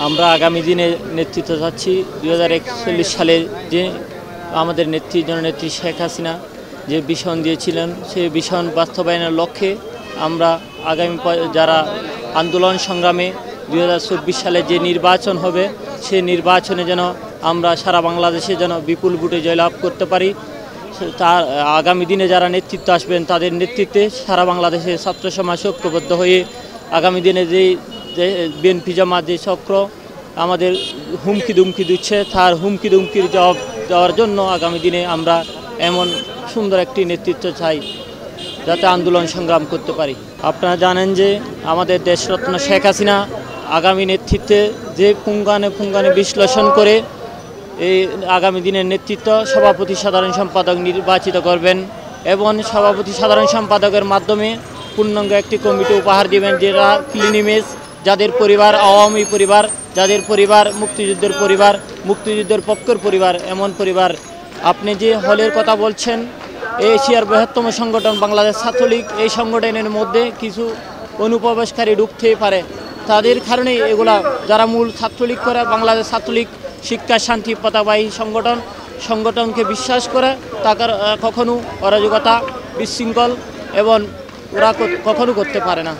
আমরা আগামী দিনে নেতৃত্ব চাচ্ছি 2041 সালে যে আমাদের জননেত্রী শেখ হাসিনা যে ভিশন দিয়েছিলেন সেই ভিশন বাস্তবায়নের লক্ষ্যে আমরা আগামী যারা আন্দোলন সংগ্রামে 2024 সালে যে নির্বাচন হবে সেই নির্বাচনে যেন আমরা সারা বাংলাদেশে যেন বিপুল ভোটে জয়লাভ করতে পারি। তার আগামী দিনে যারা নেতৃত্ব আসবেন তাদের নেতৃত্বে সারা বাংলাদেশে ছাত্র সমাজ ঐক্যবদ্ধ হয়ে আগামী দিনে যে বিএনপি জামাত যে চক্র আমাদের হুমকি দুমকি দিচ্ছে তার হুমকি দুমকির জবাব দেওয়ার জন্য আগামী দিনে আমরা এমন সুন্দর একটি নেতৃত্ব চাই যাতে আন্দোলন সংগ্রাম করতে পারি। আপনারা জানেন যে আমাদের দেশরত্ন শেখ হাসিনা আগামী নেতৃত্বে যে পুঙ্খানে বিশ্লেষণ করে এই আগামী দিনের নেতৃত্ব সভাপতি সাধারণ সম্পাদক নির্বাচিত করবেন এবং সভাপতি সাধারণ সম্পাদকের মাধ্যমে পূর্ণাঙ্গ একটি কমিটি উপহার দিবেন যেটা ক্লিন ইমেজ, যাদের পরিবার আওয়ামী পরিবার, যাদের পরিবার মুক্তিযুদ্ধের পক্ষের পরিবার, এমন পরিবার। আপনি যে হলের কথা বলছেন এশিয়ার বৃহত্তম সংগঠন বাংলাদেশ ছাত্রলীগ, এই সংগঠনের মধ্যে কিছু অনুপ্রবেশকারী ঢুকতেই পারে, তাদের কারণেই এগুলা যারা মূল ছাত্রলীগ করে বাংলাদেশ ছাত্রলীগ শিক্ষা শান্তি পতাকাবাহী সংগঠনকে বিশ্বাস করে তার কখনো অরাজকতা বিশৃঙ্খল এবং ওরা কখনো করতে পারে না।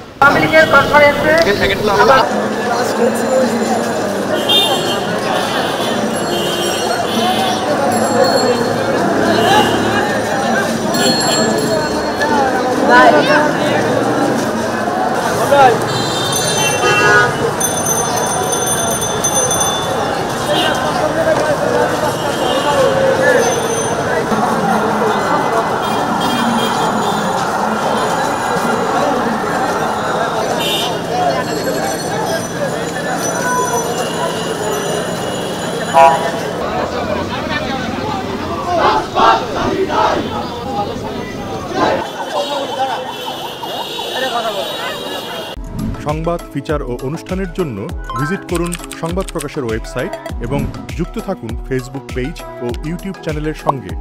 সংবাদ, ফিচার ও অনুষ্ঠানের জন্য ভিজিট করুন সংবাদ প্রকাশের ওয়েবসাইট এবং যুক্ত থাকুন ফেসবুক পেজ ও ইউটিউব চ্যানেলের সঙ্গে।